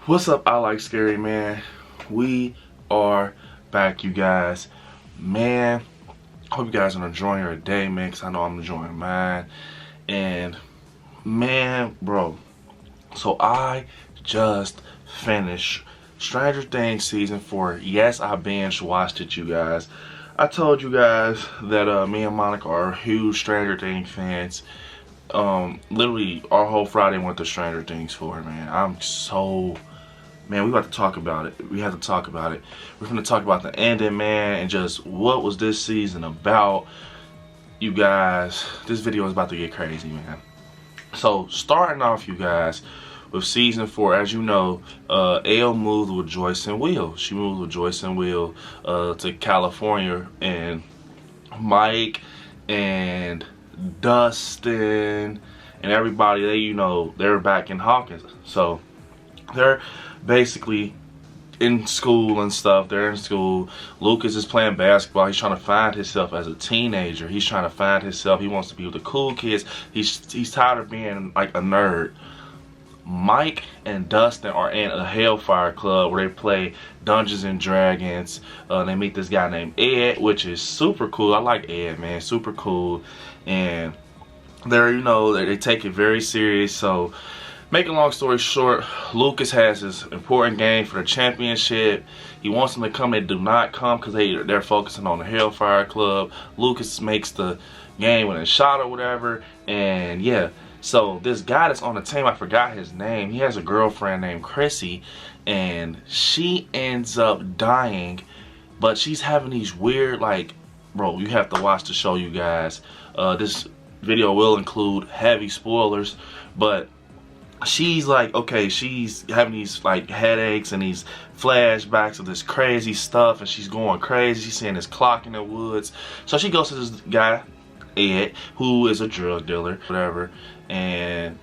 What's up, I like scary, man? We are back, you guys. Man, hope you guys are enjoying your day, man, because I know I'm enjoying mine. And man, bro, so I just finished Stranger Things season 4. Yes, I binge watched it, you guys. I told you guys that me and Monica are huge Stranger Things fans. Literally our whole Friday went to Stranger Things 4, man. Man, we about to talk about it. We have to talk about it. We're gonna talk about the ending, man, and just what was this season about. You guys, this video is about to get crazy, man. So, starting off, you guys, with season 4, as you know, Elle moved with Joyce and Will. She moved with Joyce and Will to California, and Mike and Dustin and everybody, they're back in Hawkins. So they're basically in school and stuff. They're in school. Lucas is playing basketball. He's trying to find himself as a teenager. He's trying to find himself. He wants to be with the cool kids. He's tired of being like a nerd. Mike and Dustin are in a Hellfire Club where they play Dungeons and Dragons. They meet this guy named Ed, which is super cool. I like Ed, man. Super cool. And they're, they take it very serious. So, make a long story short, Lucas has this important game for the championship. He wants them to come. They do not come because they're focusing on the Hellfire Club. Lucas makes the game with a shot or whatever. And yeah. So this guy that's on the team, I forgot his name. He has a girlfriend named Chrissy, and she ends up dying. But she's having these weird, like, bro, you have to watch the show, you guys. This video will include heavy spoilers, but she's like, okay, she's having these like headaches and these flashbacks of this crazy stuff, and she's going crazy. She's seeing this clock in the woods. So she goes to this guy, Ed, who is a drug dealer, whatever, and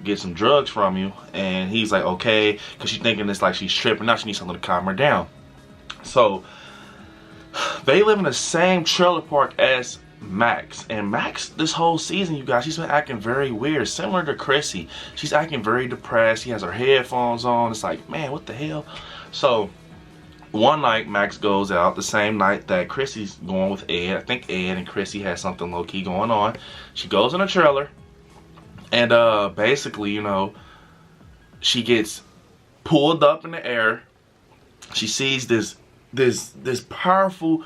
get some drugs from you. And he's like, okay, because she's thinking it's like she's tripping. Now she needs something to calm her down. So they live in the same trailer park as Max. And Max, this whole season, you guys, she's been acting very weird, similar to Chrissy. She's acting very depressed. She has her headphones on. It's like, man, what the hell? So one night, Max goes out the same night that Chrissy's going with Ed. I think Ed and Chrissy had something low-key going on. She goes in a trailer, and basically, she gets pulled up in the air. She sees this powerful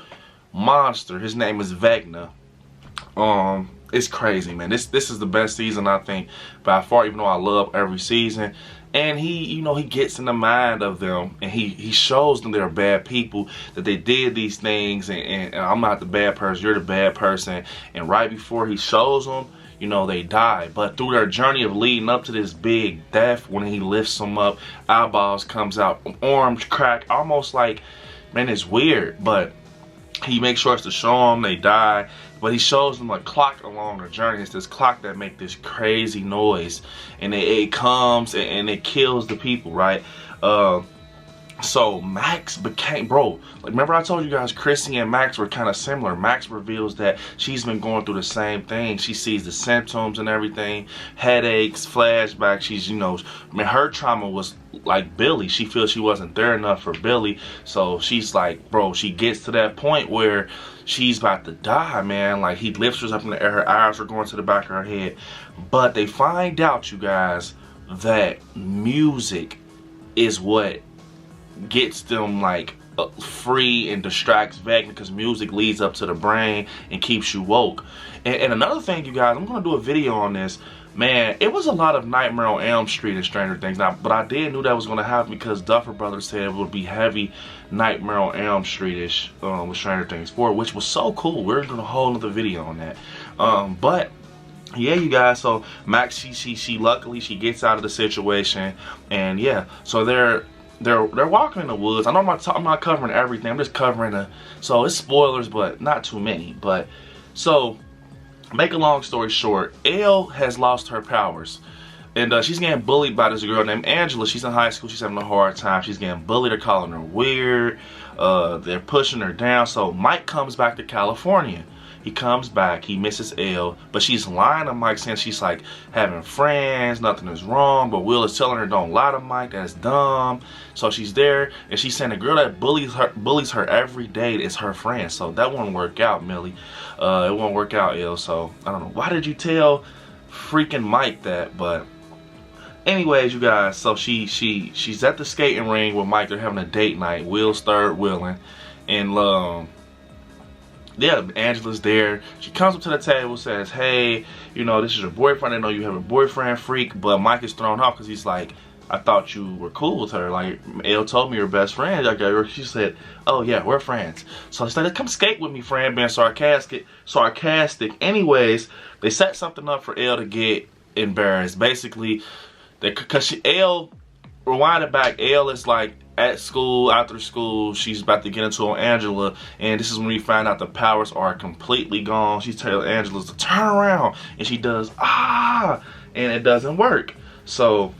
monster. His name is Vecna. It's crazy, man. This is the best season, I think, by far, even though I love every season. And he gets in the mind of them, and he shows them they're bad people, that they did these things, and I'm not the bad person, you're the bad person. And right before he shows them, they die. But through their journey of leading up to this big death, when he lifts them up, eyeballs comes out, arms crack, almost like, man, it's weird. But he makes sure to show them they die. But he shows them a clock along the journey. It's this clock that makes this crazy noise, and it comes and it kills the people, right? So Max became, bro, like, remember I told you guys Chrissy and Max were kind of similar. Max reveals that she's been going through the same thing. She sees the symptoms and everything, headaches, flashbacks. She's, her trauma was like Billy. She feels she wasn't there enough for Billy. So she's like, bro, she gets to that point where she's about to die, man. Like, he lifts her up in the air. Her eyes are going to the back of her head. But they find out, you guys, that music is what gets them like free and distracts Vecna, because music leads up to the brain and keeps you woke. And another thing, you guys, I'm gonna do a video on this. Man, it was a lot of Nightmare on Elm Street and Stranger Things. Now, but I did knew that was gonna happen because Duffer Brothers said it would be heavy Nightmare on Elm Street-ish with Stranger Things 4, which was so cool. We're doing a whole other video on that. But yeah, you guys, so Max, she luckily she gets out of the situation, and yeah, so they're walking in the woods. I know I'm not covering everything. I'm just covering so it's spoilers, but not too many. But so, make a long story short, Elle has lost her powers, and she's getting bullied by this girl named Angela. She's in high school. She's having a hard time. She's getting bullied. They're calling her weird. They're pushing her down. So Mike comes back to California, He comes back, he misses Elle, but she's lying to Mike saying she's like having friends, nothing is wrong, but Will is telling her don't lie to Mike, that's dumb. So she's there, and she's saying the girl that bullies her every day is her friend. So that won't work out, Millie. It won't work out, Elle. So I don't know, why did you tell freaking Mike that? But anyways, you guys, so she's at the skating ring with Mike. They're having a date night. Will's third wheeling, and yeah, Angela's there. She comes up to the table, says, hey, you know, this is your boyfriend. I know you have a boyfriend, freak. But Mike is thrown off because he's like, I thought you were cool with her. Like, Elle told me you're best friend. Like, she said, oh yeah, we're friends. So he's like, come skate with me, friend, being sarcastic. Anyways, they set something up for Elle to get embarrassed. Basically, because Elle, rewind it back, Elle is like at school, after school, she's about to get into Angela, and this is when we find out the powers are completely gone. She's telling Angela to turn around, and she does, and it doesn't work. So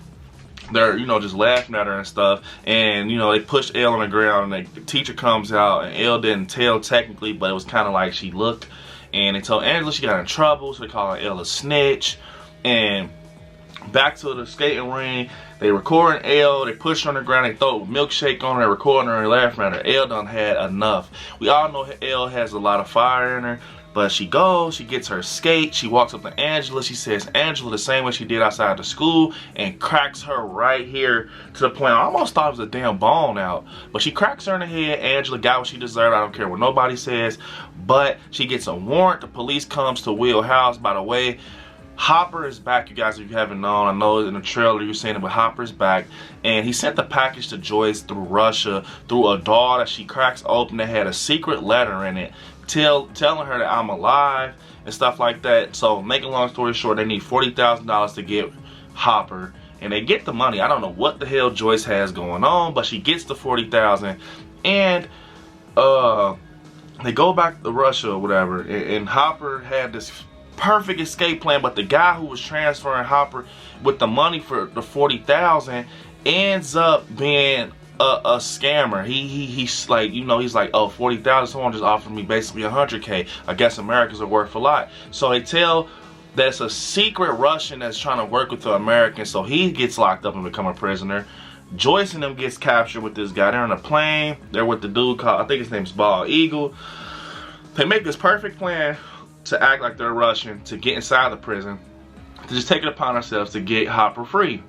they're, you know, just laughing at her and stuff, and, you know, they push Elle on the ground, and the teacher comes out, and Elle didn't tell technically, but it was kind of like she looked, and they told Angela she got in trouble, so they call Elle a snitch. And back to the skating ring, they recording Elle, they push her on the ground, they throw a milkshake on her, recording her and laughing at her. Elle done had enough. We all know Elle has a lot of fire in her, but she goes, she gets her skate, she walks up to Angela, she says Angela the same way she did outside the school, and cracks her right here to the point I almost thought it was a damn bone out. But she cracks her in the head. Angela got what she deserved. I don't care what nobody says. But she gets a warrant. The police comes to Will's house. By the way, Hopper is back, you guys, if you haven't known. I know in the trailer you're saying it, but Hopper's back. And he sent the package to Joyce through Russia, through a doll that she cracks open that had a secret letter in it, telling her that I'm alive and stuff like that. So, making a long story short, they need $40,000 to get Hopper. And they get the money. I don't know what the hell Joyce has going on, but she gets the $40,000. And, they go back to Russia or whatever. And Hopper had this perfect escape plan, but the guy who was transferring Hopper with the money for the $40,000 ends up being a scammer. He's like, you know, he's like, oh, $40,000, someone just offered me basically $100K. I guess Americans are worth a lot. So they tell that it's a secret Russian that's trying to work with the Americans, so he gets locked up and become a prisoner. Joyce and them gets captured with this guy. They're on a plane. They're with the dude called, I think his name's Bald Eagle. They make this perfect plan to act like they're Russian, to get inside the prison, to just take it upon ourselves to get Hopper free.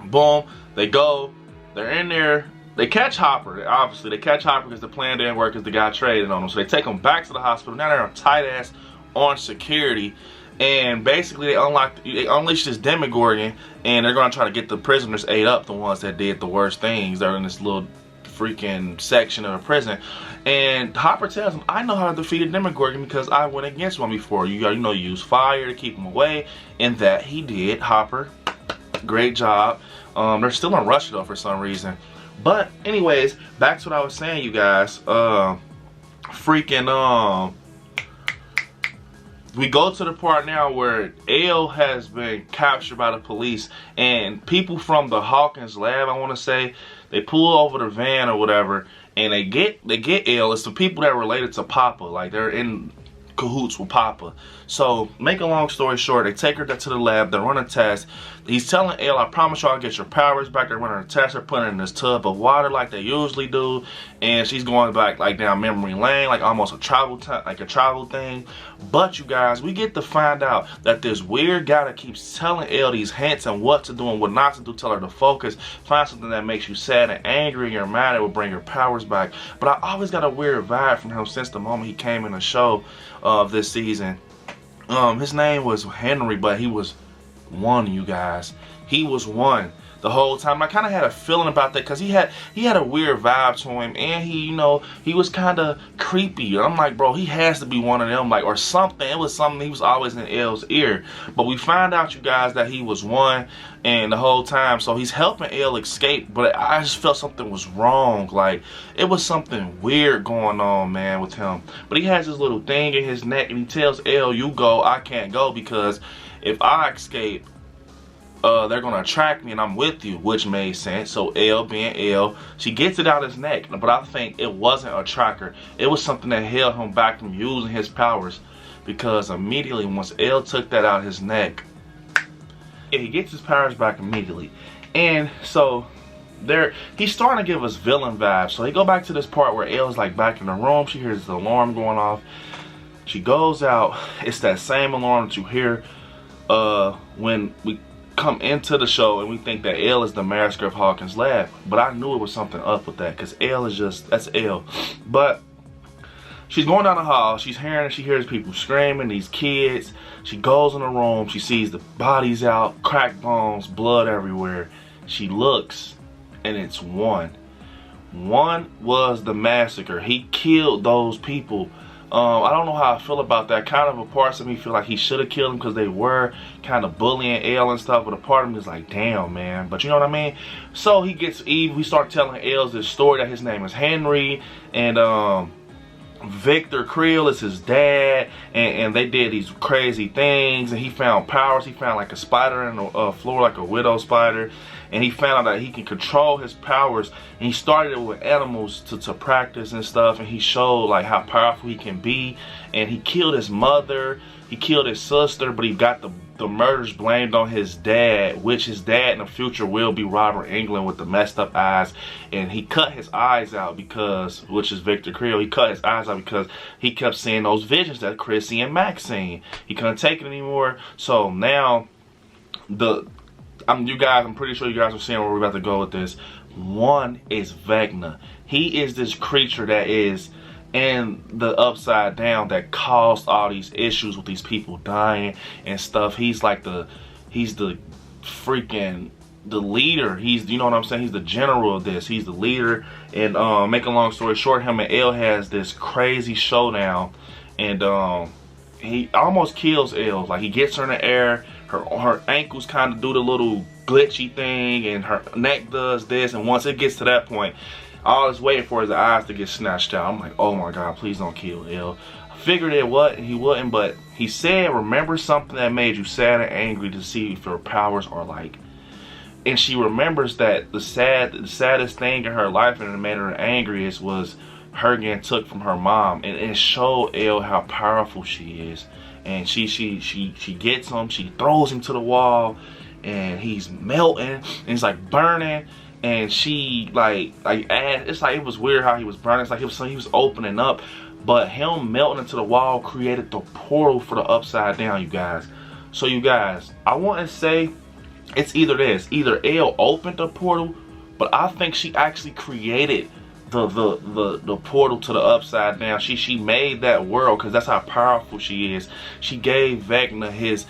Boom, they go, they're in there, they catch Hopper. Obviously, they catch Hopper because the plan didn't work because the guy traded on them. So they take him back to the hospital. Now they're on tight-ass orange security, and basically they unleash this Demogorgon, and they're going to try to get the prisoners ate up, the ones that did the worst things. They're in this little freaking section of a prison. And Hopper tells him, I know how to defeat a Demogorgon because I went against one before. You gotta, you know, use fire to keep him away. And that he did. Hopper, great job. They're still in Russia though for some reason. But anyways, back to what I was saying, you guys. We go to the part now where Elle has been captured by the police, and people from the Hawkins lab, I want to say, they pull over the van or whatever, and they get Elle. It's the people that are related to Papa, like they're in cahoots with Papa. So, make a long story short, they take her to the lab, they run a test. He's telling Elle, I promise you I'll get your powers back. They're running a test, they're putting her in this tub of water like they usually do, and she's going back like down memory lane, like almost a travel thing. But you guys, we get to find out that this weird guy that keeps telling Elle these hints and what to do and what not to do, tell her to focus, find something that makes you sad and angry and you're mad, it will bring your powers back. But I always got a weird vibe from him since the moment he came in the show of this season. His name was Henry, but he was one, you guys. He was one the whole time. I kind of had a feeling about that because he had a weird vibe to him, and he, you know, he was kind of creepy. I'm like, bro, he has to be one of them, like, or something. It was something. He was always in Elle's ear. But we find out, you guys, that he was one, and the whole time, so he's helping Elle escape. But I just felt something was wrong. Like, it was something weird going on, man, with him. But he has this little thing in his neck, and he tells Elle, you go, I can't go, because if I escape, they're gonna attract me and I'm with you, which made sense. So L being L, she gets it out his neck, but I think it wasn't a tracker. It was something that held him back from using his powers, because immediately once L took that out his neck, he gets his powers back immediately. And so he's starting to give us villain vibes. So they go back to this part where Elle's like back in the room. She hears the alarm going off. She goes out. It's that same alarm that you hear when we come into the show, and we think that Elle is the master of Hawkins' lab. But I knew it was something up with that, because Elle is just, that's Elle. But she's going down the hall. She hears people screaming, these kids. She goes in the room. She sees the bodies out, cracked bones, blood everywhere. She looks, and it's One. One was the massacre. He killed those people. I don't know how I feel about that. Kind of a part of me feel like he should have killed them, because they were kind of bullying Elle and stuff. But a part of me is like, damn, man. But you know what I mean? So he gets Eve. We start telling Elle this story that his name is Henry, and Victor Creel is his dad, and they did these crazy things, and he found powers. He found like a spider in the floor, like a widow spider, and he found out that he can control his powers, and he started it with animals to practice and stuff, and he showed like how powerful he can be. And he killed his mother, he killed his sister, but he got the murders blamed on his dad, which his dad in the future will be Robert Englund with the messed up eyes. And he cut his eyes out because, which is Victor Creel, he cut his eyes out because he kept seeing those visions that Chrissy and Max seen. He couldn't take it anymore. So now I'm pretty sure you guys are seeing where we're about to go with this. One is Vecna. He is this creature that is in the upside down that caused all these issues with these people dying and stuff. He's like the freaking leader. He's, you know what I'm saying, he's the general of this. He's the leader. And make a long story short, him and Elle has this crazy showdown, and he almost kills Elle. Like, he gets her in the air, her ankles kind of do the little glitchy thing, and her neck does this, and once it gets to that point, all it's waiting for is the eyes to get snatched out. I'm like, oh my God, please don't kill Elle. I figured he wouldn't, but he said, remember something that made you sad and angry to see if your powers are like. And she remembers that the saddest thing in her life, and it made her angriest, was her getting took from her mom. And it showed Elle how powerful she is. And she gets him, she throws him to the wall, and he's melting, and he's like burning. And she it's like, it was weird how he was burning. It's like he was opening up, but him melting into the wall created the portal for the upside down, you guys. So you guys, I want to say it's either Elle opened the portal, but I think she actually created the portal to the upside down. She made that world, because that's how powerful she is. She gave Vecna his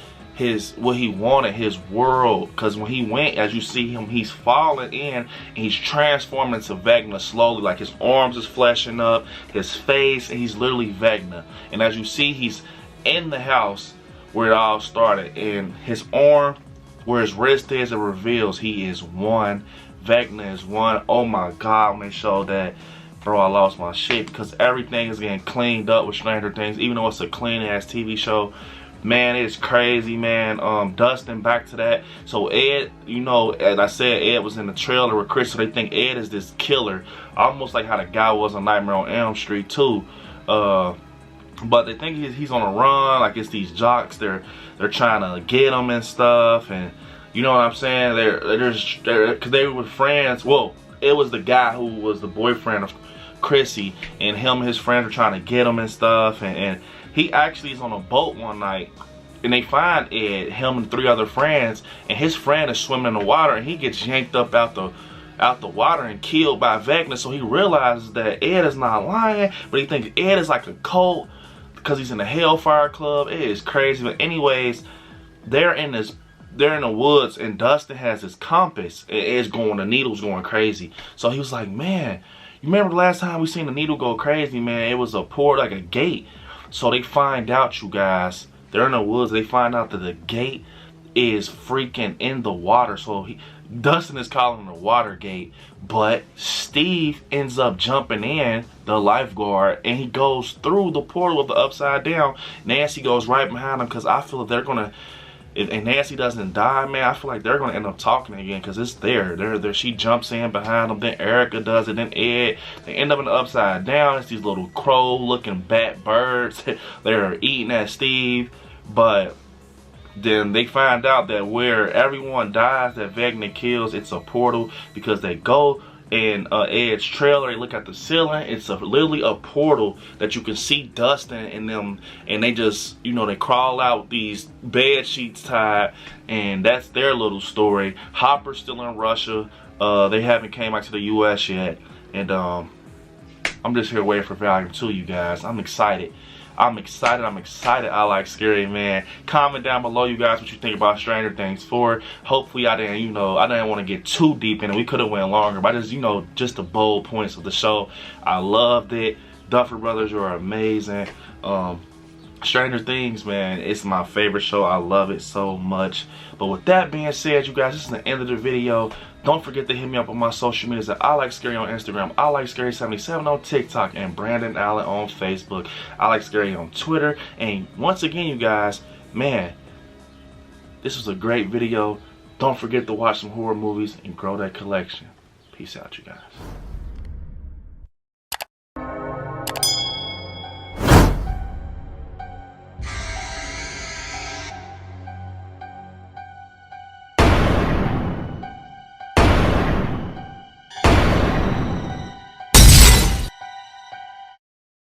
what he wanted, his world, because when he went, as you see him, he's falling in, and he's transforming into Vecna slowly. Like, his arms is fleshing up, his face, and he's literally Vecna. And as you see, he's in the house where it all started, and his arm, where his wrist is, it reveals he is One. Vecna is One. Oh my God, when they showed that, bro, I lost my shit, because everything is getting cleaned up with Stranger Things, even though it's a clean ass TV show. Man, it's crazy, man. Dustin, back to that. So Ed, you know, as I said, Ed was in the trailer with Chris, so they think Ed is this killer, almost like how the guy was on Nightmare on Elm Street too. But they think he's on a run, like it's these jocks. They're trying to get him and stuff, and you know what I'm saying. Because they were friends. Well, it was the guy who was the boyfriend of Chrissy, and him and his friends were trying to get him and stuff, and he actually is on a boat one night, and they find Ed, him and 3 other friends, and his friend is swimming in the water, and he gets yanked up out the water and killed by Vecna. So he realizes that Ed is not lying, but he thinks Ed is like a cult because he's in the Hellfire Club. It is crazy. But anyways, they're in the woods, and Dustin has his compass. The needle's going crazy. So he was like, man, you remember the last time we seen the needle go crazy, man? It was a port, like a gate. So they find out, you guys, they're in the woods, they find out that the gate is freaking in the water. So Dustin is calling it the water gate, but Steve ends up jumping in, the lifeguard, and he goes through the portal of the upside down. Nancy goes right behind him, because I feel that they're gonna if Nancy doesn't die, man, I feel like they're gonna end up talking again because it's there. She jumps in behind them. Then Erica does it. Then Ed. They end up in the upside down. It's these little crow-looking bat birds. They're eating at Steve, but then they find out that where everyone dies that Vecna kills, it's a portal because they go in Ed's trailer, they look at the ceiling, it's literally a portal that you can see dust in them, and they just, you know, they crawl out these bed sheets tied, and that's their little story. Hopper's still in Russia. They haven't came back to the US yet, and I'm just here waiting for Volume 2, you guys. I'm excited. I'm excited. I like scary, man. Comment down below, you guys, what you think about Stranger Things 4. Hopefully I didn't, you know, I didn't want to get too deep in it. We could have went longer, but I just, you know, just the bold points of the show. I loved it. Duffer Brothers are amazing. Stranger Things, man, it's my favorite show. I love it so much. But with that being said, you guys, this is the end of the video. Don't forget to hit me up on my social medias at I Like Scary on Instagram, I Like Scary 77 on TikTok, and Brandon Allen on Facebook. I Like Scary on Twitter. And once again, you guys, man, this was a great video. Don't forget to watch some horror movies and grow that collection. Peace out, you guys.